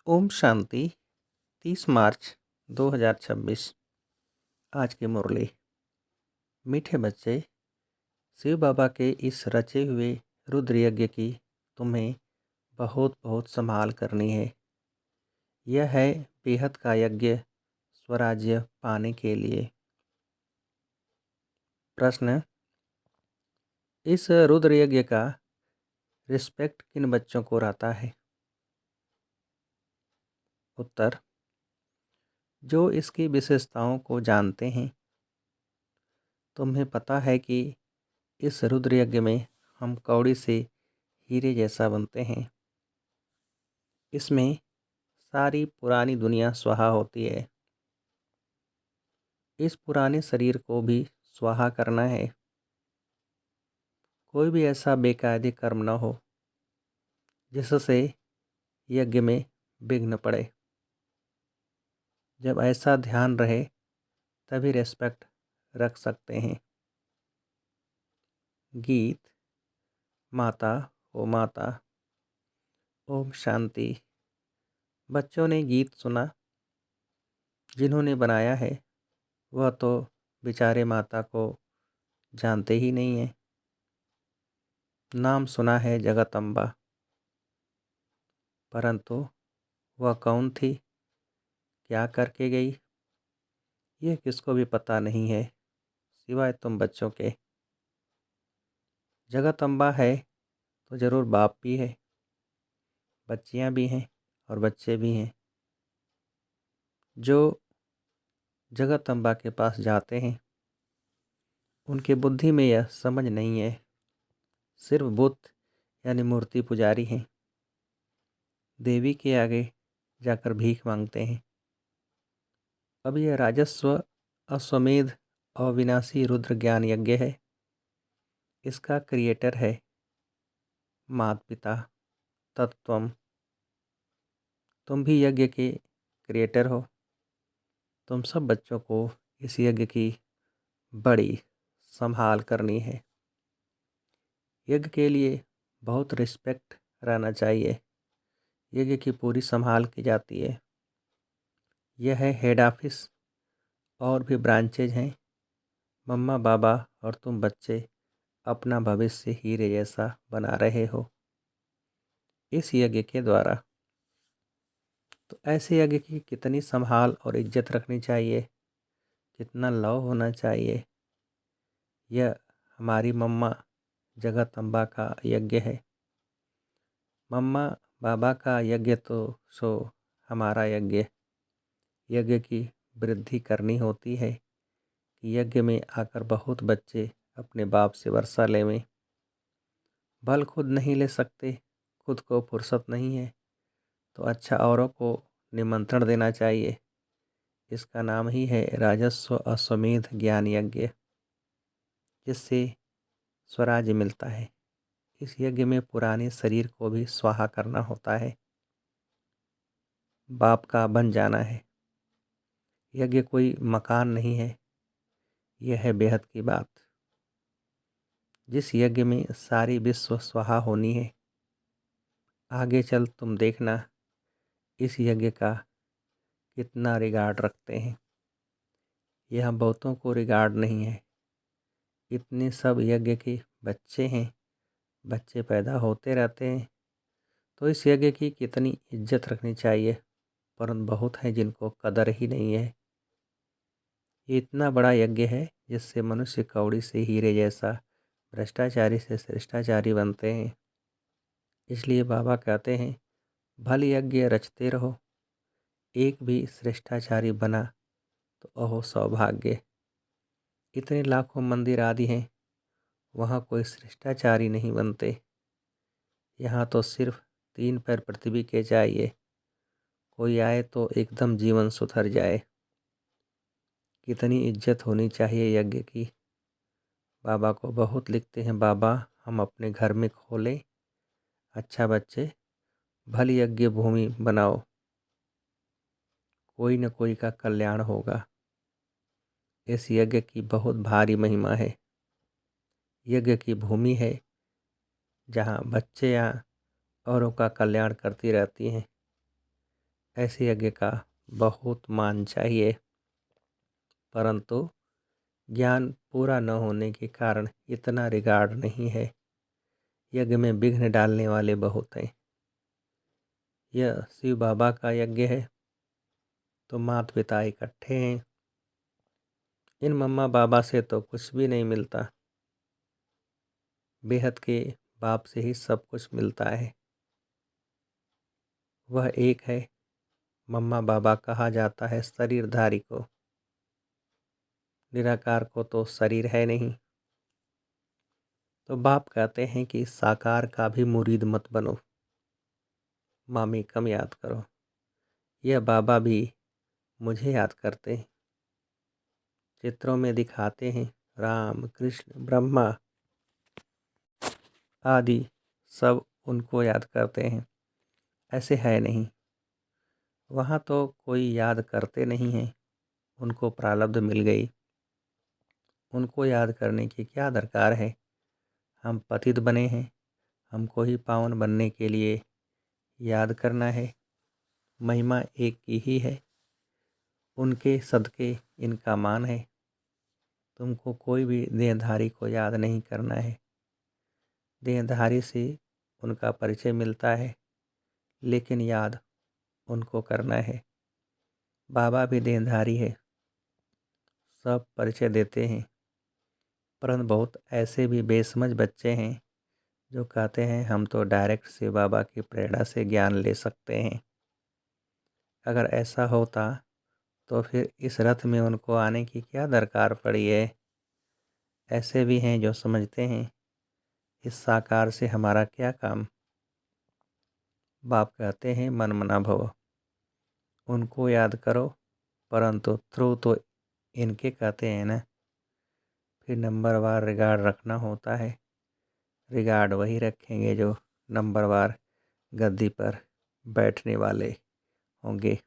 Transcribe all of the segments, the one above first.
ओम शांति। 30 मार्च 2026। आज की मुरली। मीठे बच्चे, शिव बाबा के इस रचे हुए रुद्र यज्ञ की तुम्हें बहुत बहुत संभाल करनी है। यह है बेहद का यज्ञ स्वराज्य पाने के लिए। प्रश्न: इस रुद्र यज्ञ का रिस्पेक्ट किन बच्चों को रहता है? उत्तर: जो इसकी विशेषताओं को जानते हैं। तुम्हें पता है कि इस रुद्र यज्ञ में हम कौड़ी से हीरे जैसा बनते हैं। इसमें सारी पुरानी दुनिया स्वाहा होती है। इस पुराने शरीर को भी स्वाहा करना है। कोई भी ऐसा बेकायदे कर्म न हो जिससे यज्ञ में विघ्न पड़े। जब ऐसा ध्यान रहे तभी रेस्पेक्ट रख सकते हैं। गीत। माता ओ माता। ओम शांति। बच्चों ने गीत सुना। जिन्होंने बनाया है वह तो बेचारे माता को जानते ही नहीं है। नाम सुना है जगदम्बा, परंतु वह कौन थी, क्या करके गई, यह किसको भी पता नहीं है सिवाय तुम बच्चों के। जगदम्बा है तो ज़रूर बाप भी है, बच्चियां भी हैं और बच्चे भी हैं। जो जगदम्बा के पास जाते हैं उनके बुद्धि में यह समझ नहीं है, सिर्फ बुत यानी मूर्ति पुजारी हैं। देवी के आगे जाकर भीख मांगते हैं। अब यह राजस्व अश्वमेध अविनाशी रुद्र ज्ञान यज्ञ है। इसका क्रिएटर है माता पिता तत्वम। तुम भी यज्ञ के क्रिएटर हो। तुम सब बच्चों को इस यज्ञ की बड़ी संभाल करनी है। यज्ञ के लिए बहुत रिस्पेक्ट रहना चाहिए। यज्ञ की पूरी संभाल की जाती है। यह है हेड ऑफिस। और भी ब्रांचेज हैं। मम्मा बाबा और तुम बच्चे अपना भविष्य हीरे जैसा बना रहे हो इस यज्ञ के द्वारा। तो ऐसे यज्ञ की कितनी संभाल और इज्जत रखनी चाहिए, कितना लव होना चाहिए। यह हमारी मम्मा जगदम्बा का यज्ञ है। मम्मा बाबा का यज्ञ तो सो हमारा यज्ञ। यज्ञ की वृद्धि करनी होती है कि यज्ञ में आकर बहुत बच्चे अपने बाप से वर्षा लेवें। भल खुद नहीं ले सकते, खुद को फुर्सत नहीं है, तो अच्छा औरों को निमंत्रण देना चाहिए। इसका नाम ही है राजस्व अश्वमेध ज्ञान यज्ञ, जिससे स्वराज्य मिलता है। इस यज्ञ में पुराने शरीर को भी स्वाहा करना होता है। बाप का बन जाना है। यज्ञ कोई मकान नहीं है, यह है बेहद की बात। जिस यज्ञ में सारी विश्व स्वाहा होनी है, आगे चल तुम देखना इस यज्ञ का कितना रिगार्ड रखते हैं। यह बहुतों को रिगार्ड नहीं है। इतने सब यज्ञ के बच्चे हैं, बच्चे पैदा होते रहते हैं, तो इस यज्ञ की कितनी इज्जत रखनी चाहिए। परंतु बहुत हैं जिनको कदर ही नहीं है। ये इतना बड़ा यज्ञ है जिससे मनुष्य कौड़ी से हीरे जैसा, भ्रष्टाचारी से श्रेष्ठाचारी बनते हैं। इसलिए बाबा कहते हैं, भल यज्ञ रचते रहो। एक भी श्रेष्ठाचारी बना तो अहो सौभाग्य। इतने लाखों मंदिर आदि हैं, वहाँ कोई श्रेष्ठाचारी नहीं बनते। यहाँ तो सिर्फ 3 पैर पृथ्वी के चाहिए, कोई आए तो एकदम जीवन सुधर जाए। कितनी इज्जत होनी चाहिए यज्ञ की। बाबा को बहुत लिखते हैं, बाबा हम अपने घर में खोलें। अच्छा बच्चे, भल यज्ञ भूमि बनाओ, कोई न कोई का कल्याण होगा। इस यज्ञ की बहुत भारी महिमा है। यज्ञ की भूमि है जहाँ बच्चे या औरों का कल्याण करती रहती हैं। ऐसे यज्ञ का बहुत मान चाहिए, परंतु ज्ञान पूरा न होने के कारण इतना रिगार्ड नहीं है। यज्ञ में विघ्न डालने वाले बहुत हैं। यह शिव बाबा का यज्ञ है तो माता पिता इकट्ठे हैं। इन मम्मा बाबा से तो कुछ भी नहीं मिलता, बेहद के बाप से ही सब कुछ मिलता है। वह एक है। मम्मा बाबा कहा जाता है शरीरधारी को, निराकार को तो शरीर है नहीं। तो बाप कहते हैं कि साकार का भी मुरीद मत बनो, मामी कम याद करो। यह बाबा भी मुझे याद करते हैं, चित्रों में दिखाते हैं राम कृष्ण ब्रह्मा आदि सब उनको याद करते हैं। ऐसे है नहीं, वहाँ तो कोई याद करते नहीं हैं। उनको प्रारब्ध मिल गई, उनको याद करने की क्या दरकार है। हम पतित बने हैं, हमको ही पावन बनने के लिए याद करना है। महिमा एक की ही है, उनके सदके इनका मान है। तुमको कोई भी देहधारी को याद नहीं करना है। देहधारी से उनका परिचय मिलता है, लेकिन याद उनको करना है। बाबा भी देहधारी है, सब परिचय देते हैं, परंतु बहुत ऐसे भी बेसमझ बच्चे हैं जो कहते हैं हम तो डायरेक्ट शिव बाबा की प्रेरणा से ज्ञान ले सकते हैं। अगर ऐसा होता तो फिर इस रथ में उनको आने की क्या दरकार पड़ी है। ऐसे भी हैं जो समझते हैं इस साकार से हमारा क्या काम। बाप कहते हैं मन मना भव, उनको याद करो, परंतु थ्रू तो इनके कहते हैं ना। फिर नंबरवार रिगार्ड रखना होता है। रिगार्ड वही रखेंगे जो नंबरवार गद्दी पर बैठने वाले होंगे।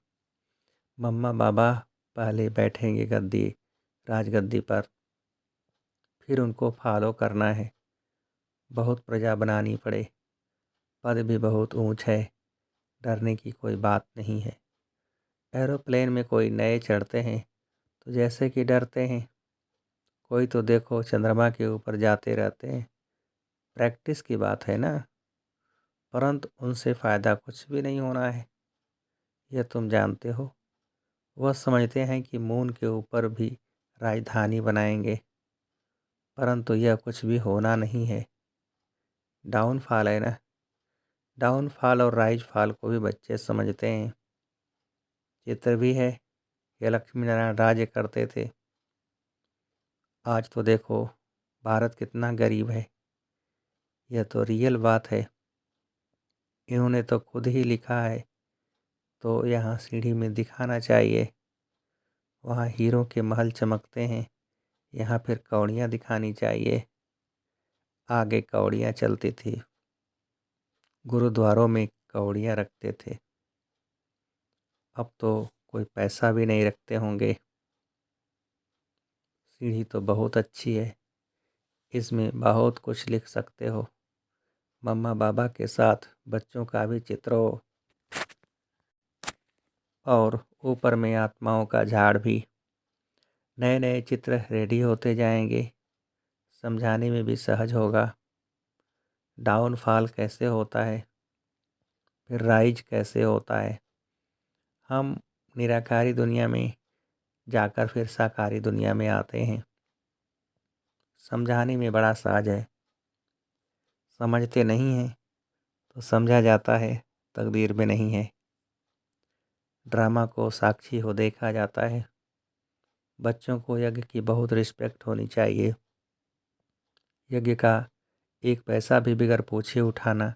मम्मा बाबा पहले बैठेंगे गद्दी राजगद्दी पर, फिर उनको फॉलो करना है। बहुत प्रजा बनानी पड़े, पद भी बहुत ऊंच है, डरने की कोई बात नहीं है। एरोप्लेन में कोई नए चढ़ते हैं तो जैसे कि डरते हैं। कोई तो देखो चंद्रमा के ऊपर जाते रहते हैं, प्रैक्टिस की बात है ना। परंतु उनसे फ़ायदा कुछ भी नहीं होना है, यह तुम जानते हो। वह समझते हैं कि मून के ऊपर भी राजधानी बनाएंगे, परंतु यह कुछ भी होना नहीं है। डाउनफॉल है ना। डाउनफॉल और राइज फॉल को भी बच्चे समझते हैं। चित्र भी है, ये लक्ष्मी नारायण राज्य करते थे। आज तो देखो भारत कितना गरीब है, यह तो रियल बात है। इन्होंने तो खुद ही लिखा है, तो यहाँ सीढ़ी में दिखाना चाहिए। वहाँ हीरों के महल चमकते हैं, यहाँ फिर कौड़ियाँ दिखानी चाहिए। आगे कौड़ियाँ चलती थी, गुरुद्वारों में कौड़ियाँ रखते थे। अब तो कोई पैसा भी नहीं रखते होंगे। सीढ़ी तो बहुत अच्छी है, इसमें बहुत कुछ लिख सकते हो। मम्मा बाबा के साथ बच्चों का भी चित्र हो, और ऊपर में आत्माओं का झाड़ भी। नए नए चित्र रेडी होते जाएंगे, समझाने में भी सहज होगा। डाउनफॉल कैसे होता है, फिर राइज कैसे होता है। हम निराकारी दुनिया में जाकर फिर साकारी दुनिया में आते हैं। समझाने में बड़ा सहज है, समझते नहीं हैं तो समझा जाता है तकदीर में नहीं है। ड्रामा को साक्षी हो देखा जाता है। बच्चों को यज्ञ की बहुत रिस्पेक्ट होनी चाहिए। यज्ञ का एक पैसा भी बिगर पूछे उठाना,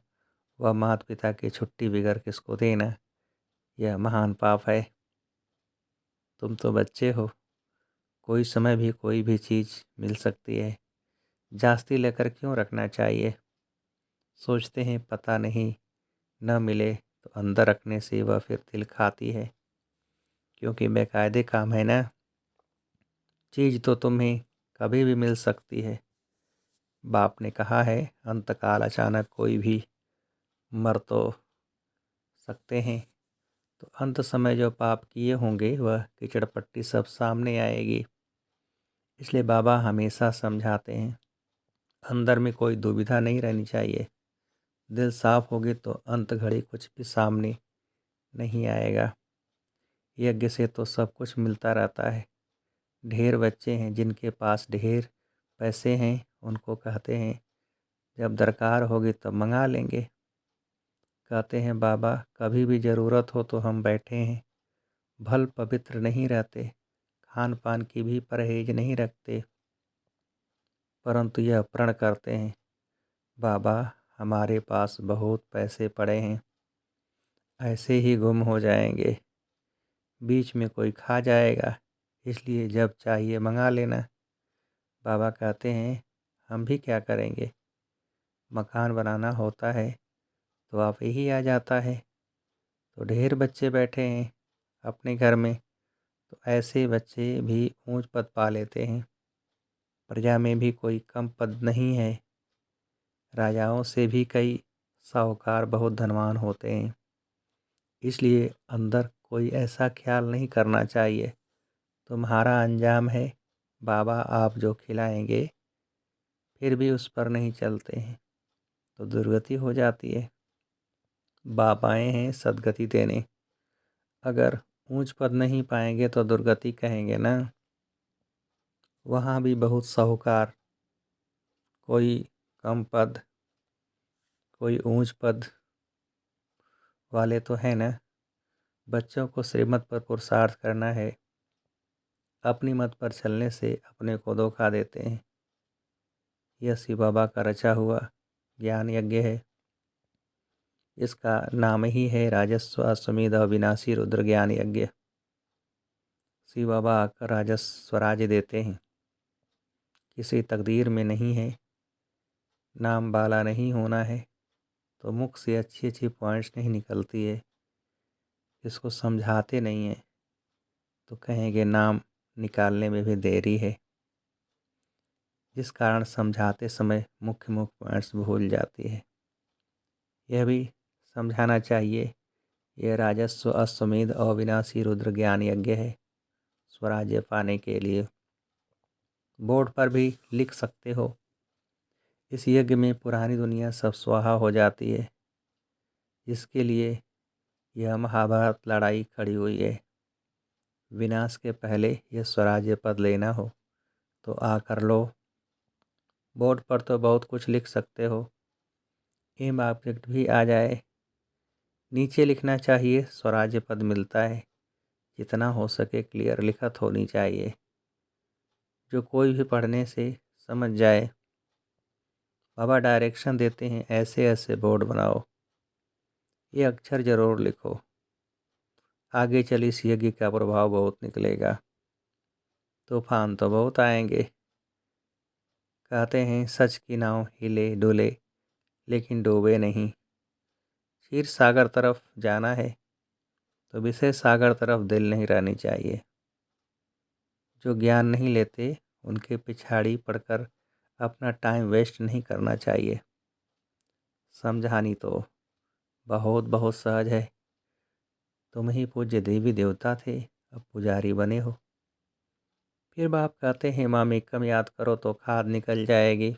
व माता पिता की छुट्टी बिगर किसको देना, यह महान पाप है। तुम तो बच्चे हो, कोई समय भी कोई भी चीज़ मिल सकती है। जास्ती लेकर क्यों रखना चाहिए। सोचते हैं पता नहीं न मिले तो अंदर रखने से वह फिर तिल खाती है, क्योंकि बेकायदे काम है ना। चीज़ तो तुम्हें कभी भी मिल सकती है। बाप ने कहा है अंतकाल अचानक कोई भी मर तो सकते हैं, तो अंत समय जो पाप किए होंगे वह कीचड़ पट्टी सब सामने आएगी। इसलिए बाबा हमेशा समझाते हैं, अंदर में कोई दुविधा नहीं रहनी चाहिए। दिल साफ होगी तो अंत घड़ी कुछ भी सामने नहीं आएगा। यज्ञ से तो सब कुछ मिलता रहता है। ढेर बच्चे हैं जिनके पास ढेर पैसे हैं, उनको कहते हैं जब दरकार होगी तब मंगा लेंगे। कहते हैं बाबा कभी भी ज़रूरत हो तो हम बैठे हैं। भल पवित्र नहीं रहते, खान पान की भी परहेज नहीं रखते, परंतु यह प्रण करते हैं बाबा हमारे पास बहुत पैसे पड़े हैं, ऐसे ही गुम हो जाएंगे, बीच में कोई खा जाएगा, इसलिए जब चाहिए मंगा लेना। बाबा कहते हैं हम भी क्या करेंगे, मकान बनाना होता है तो आप यही आ जाता है। तो ढेर बच्चे बैठे हैं अपने घर में, तो ऐसे बच्चे भी ऊंच पद पा लेते हैं। प्रजा में भी कोई कम पद नहीं है। राजाओं से भी कई साहूकार बहुत धनवान होते हैं। इसलिए अंदर कोई ऐसा ख्याल नहीं करना चाहिए तुम्हारा अंजाम है, बाबा आप जो खिलाएंगे, फिर भी उस पर नहीं चलते हैं तो दुर्गति हो जाती है। बाबाएं हैं सदगति देने, अगर ऊंच पद नहीं पाएंगे तो दुर्गति कहेंगे ना। वहाँ भी बहुत साहूकार, कोई कम पद कोई ऊंच पद वाले तो है ना। बच्चों को श्रीमत पर पुरुषार्थ करना है, अपनी मत पर चलने से अपने को धोखा देते हैं। यह शिव बाबा का रचा हुआ ज्ञान यज्ञ है। इसका नाम ही है राजस्व अश्वमेध अविनाशी रुद्र ज्ञान यज्ञ। शिव बाबा आकर राजस्व स्वराज देते हैं। किसी तकदीर में नहीं है, नाम बाला नहीं होना है तो मुख से अच्छी अच्छी पॉइंट्स नहीं निकलती है। इसको समझाते नहीं है तो कहेंगे नाम निकालने में भी देरी है, जिस कारण समझाते समय मुख्य मुख्य पॉइंट्स भूल जाती है। यह भी समझाना चाहिए, यह राजस्व अश्वमेध अविनाशी रुद्र ज्ञान यज्ञ है। स्वराज्य पाने के लिए बोर्ड पर भी लिख सकते हो, इस यज्ञ में पुरानी दुनिया सब स्वाहा हो जाती है, जिसके लिए यह महाभारत लड़ाई खड़ी हुई है। विनाश के पहले यह स्वराज्य पद लेना हो तो आकर लो। बोर्ड पर तो बहुत कुछ लिख सकते हो, एम ऑब्जेक्ट भी आ जाए, नीचे लिखना चाहिए स्वराज्य पद मिलता है। जितना हो सके क्लियर लिखत होनी चाहिए, जो कोई भी पढ़ने से समझ जाए। बाबा डायरेक्शन देते हैं ऐसे ऐसे बोर्ड बनाओ, ये अक्षर ज़रूर लिखो, आगे चल इस यज्ञ का प्रभाव बहुत निकलेगा। तूफान तो बहुत आएंगे। कहते हैं सच की नाव हिले डुले लेकिन डूबे नहीं। क्षीर सागर तरफ जाना है तो विषय सागर तरफ दिल नहीं रहनी चाहिए। जो ज्ञान नहीं लेते उनके पिछाड़ी पड़कर अपना टाइम वेस्ट नहीं करना चाहिए। समझानी तो बहुत बहुत सहज है। तुम ही पूज्य देवी देवता थे, अब पुजारी बने हो। फिर बाप कहते हैं मामी कम याद करो तो खाद निकल जाएगी,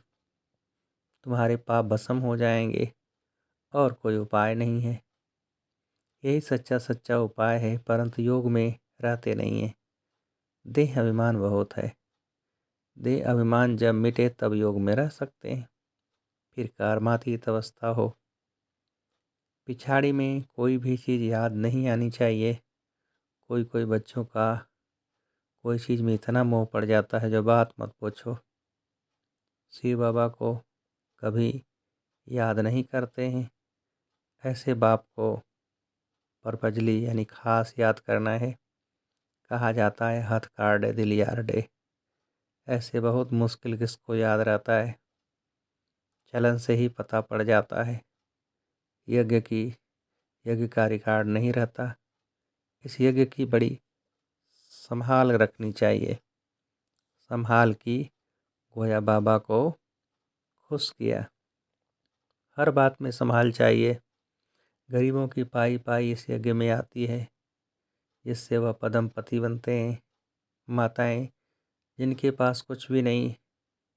तुम्हारे पाप भस्म हो जाएंगे, और कोई उपाय नहीं है। यही सच्चा सच्चा उपाय है, परंतु योग में रहते नहीं हैं। देह अभिमान बहुत है। देह अभिमान जब मिटे तब योग में रह सकते हैं, फिर कर्मातीत अवस्था हो। पिछाड़ी में कोई भी चीज़ याद नहीं आनी चाहिए। कोई कोई बच्चों का कोई चीज़ में इतना मोह पड़ जाता है जो बात मत पूछो। शिव बाबा को कभी याद नहीं करते हैं। ऐसे बाप को परपजली यानी खास याद करना है। कहा जाता है हाथ कार्डे दिल यारडे। ऐसे बहुत मुश्किल किसको याद रहता है, चलन से ही पता पड़ जाता है। यज्ञ का रिकॉर्ड नहीं रहता। इस यज्ञ की बड़ी संभाल रखनी चाहिए। संभाल की गोया बाबा को खुश किया। हर बात में संभाल चाहिए। गरीबों की पाई पाई इस यज्ञ में आती है। जिससे वह पद्मपति बनते हैं। माताएं जिनके पास कुछ भी नहीं,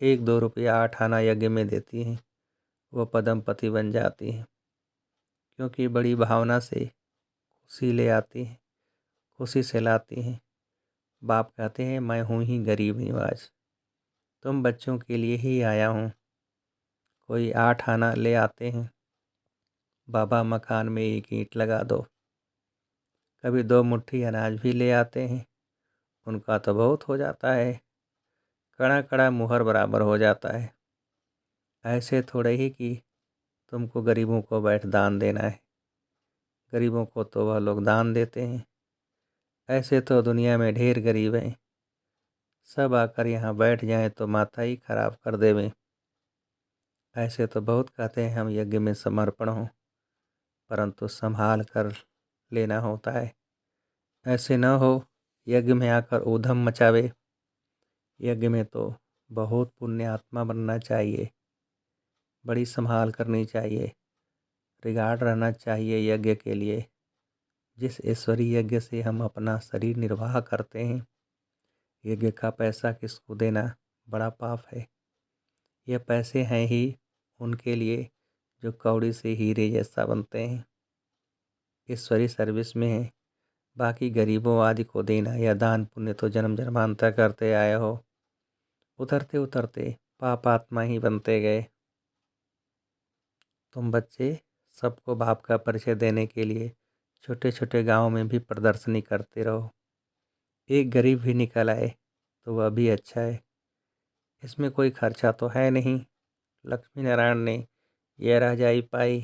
1-2 रुपया 8 आना यज्ञ में देती हैं, वह पद्मपति बन जाती हैं, क्योंकि बड़ी भावना से खुशी ले आती हैं, खुशी से लाती हैं। बाप कहते हैं मैं हूँ ही गरीब निवाज, तुम बच्चों के लिए ही आया हूँ। कोई 8 आना ले आते हैं, बाबा मकान में 1 ईंट लगा दो। कभी 2 मुट्ठी अनाज भी ले आते हैं, उनका तो बहुत हो जाता है, कड़ा कड़ा मुहर बराबर हो जाता है। ऐसे थोड़े ही कि तुमको गरीबों को बैठ दान देना है, गरीबों को तो वह लोग दान देते हैं। ऐसे तो दुनिया में ढेर गरीब हैं, सब आकर यहाँ बैठ जाएं तो माथा ही खराब कर देवें। ऐसे तो बहुत कहते हैं हम यज्ञ में समर्पण हों, परंतु संभाल कर लेना होता है। ऐसे न हो यज्ञ में आकर ऊधम मचावे। यज्ञ में तो बहुत पुण्य आत्मा बनना चाहिए, बड़ी संभाल करनी चाहिए, रिगार्ड रहना चाहिए यज्ञ के लिए। जिस ईश्वरीय यज्ञ से हम अपना शरीर निर्वाह करते हैं, यज्ञ का पैसा किसको देना बड़ा पाप है। यह पैसे हैं ही उनके लिए जो कौड़ी से हीरे जैसा बनते हैं, ईश्वरीय सर्विस में है। बाकी गरीबों आदि को देना या दान पुण्य तो जन्म जन्मांतर करते आए हो, उतरते उतरते पाप आत्मा ही बनते गए। तुम बच्चे सबको बाप का परिचय देने के लिए छोटे छोटे गांव में भी प्रदर्शनी करते रहो। एक गरीब भी निकल आए तो वह भी अच्छा है, इसमें कोई खर्चा तो है नहीं। लक्ष्मी नारायण ने यह रजाई पाई,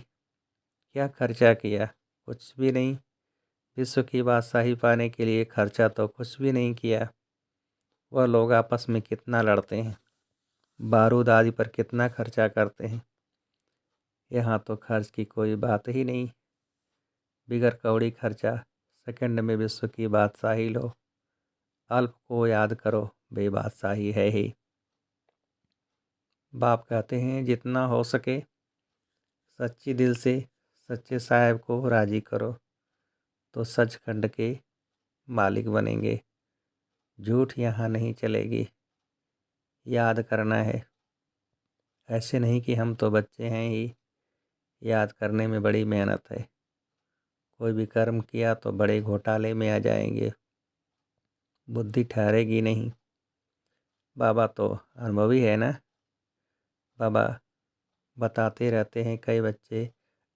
क्या खर्चा किया? कुछ भी नहीं। विश्व की बादशाही पाने के लिए खर्चा तो कुछ भी नहीं किया। वह लोग आपस में कितना लड़ते हैं, बारूद आदि पर कितना खर्चा करते हैं। यहाँ तो खर्च की कोई बात ही नहीं। बिगर कौड़ी खर्चा सेकंड में विश्व की बादशाही लो। अल्प को याद करो, बेबादशाही है ही। बाप कहते हैं जितना हो सके सच्ची दिल से सच्चे साहेब को राजी करो तो सचखंड के मालिक बनेंगे। झूठ यहाँ नहीं चलेगी, याद करना है। ऐसे नहीं कि हम तो बच्चे हैं ही, याद करने में बड़ी मेहनत है। कोई भी कर्म किया तो बड़े घोटाले में आ जाएंगे, बुद्धि ठहरेगी नहीं। बाबा तो अनुभवी है ना। बाबा बताते रहते हैं कई बच्चे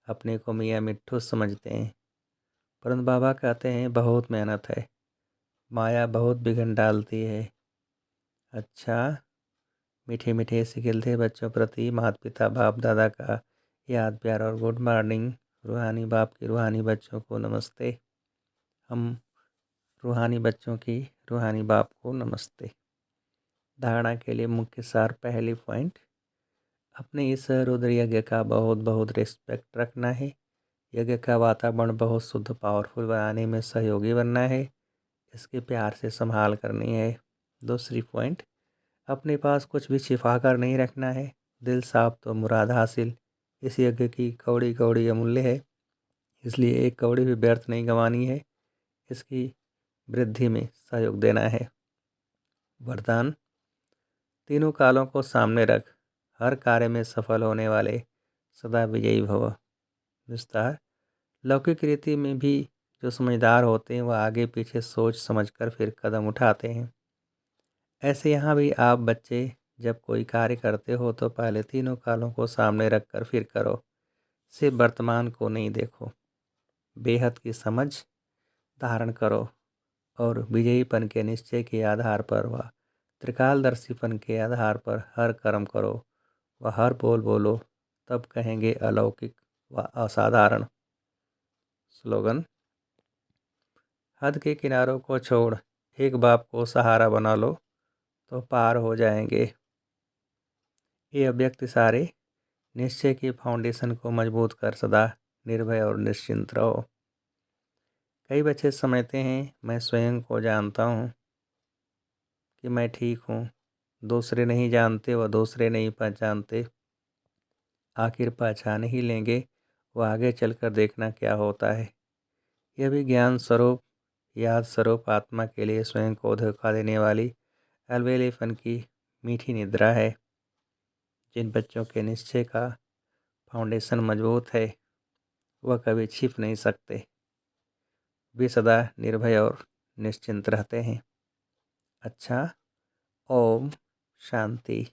अपने को मियाँ मिट्ठू समझते हैं, परंतु बाबा कहते हैं बहुत मेहनत है, माया बहुत बिघन डालती है। अच्छा, मीठे मीठे से खिलते बच्चों प्रति माता पिता बाप दादा का याद प्यार और गुड मॉर्निंग। रूहानी बाप की रूहानी बच्चों को नमस्ते। हम रूहानी बच्चों की रूहानी बाप को नमस्ते। धारणा के लिए मुख्य सार, पहली पॉइंट, अपने इस रुद्र यज्ञ का बहुत बहुत रिस्पेक्ट रखना है। यज्ञ का वातावरण बहुत शुद्ध पावरफुल बनाने में सहयोगी बनना है, इसके प्यार से संभाल करनी है। दूसरी पॉइंट, अपने पास कुछ भी छिपा कर नहीं रखना है। दिल साफ तो मुराद हासिल। इस यज्ञ की कौड़ी कौड़ी अमूल्य है, इसलिए एक कौड़ी भी व्यर्थ नहीं गंवानी है, इसकी वृद्धि में सहयोग देना है। वरदान, तीनों कालों को सामने रख, हर कार्य में सफल होने वाले सदा विजयी भव। विस्तार, लौकिक रीति में भी जो समझदार होते हैं वह आगे पीछे सोच समझकर फिर कदम उठाते हैं। ऐसे यहाँ भी आप बच्चे जब कोई कार्य करते हो तो पहले तीनों कालों को सामने रखकर फिर करो, सिर्फ वर्तमान को नहीं देखो। बेहद की समझ धारण करो और विजयीपन के निश्चय के आधार पर व त्रिकालदर्शीपन के आधार पर हर कर्म करो व हर बोल बोलो, तब कहेंगे अलौकिक व असाधारण। स्लोगन, हद के किनारों को छोड़ एक बाप को सहारा बना लो तो पार हो जाएंगे। ये अव्यक्त सारे निश्चय की फाउंडेशन को मजबूत कर सदा निर्भय और निश्चिंत रहो। कई बच्चे समझते हैं मैं स्वयं को जानता हूँ कि मैं ठीक हूँ, दूसरे नहीं जानते व दूसरे नहीं पहचानते। आखिर पहचान ही लेंगे, वो आगे चलकर देखना क्या होता है। यह भी ज्ञान स्वरूप याद स्वरूप आत्मा के लिए स्वयं को धोखा देने वाली अलबेलेपन की मीठी निद्रा है। जिन बच्चों के निश्चय का फाउंडेशन मजबूत है वह कभी छिप नहीं सकते। वे सदा निर्भय और निश्चिंत रहते हैं। अच्छा, ओम शांति।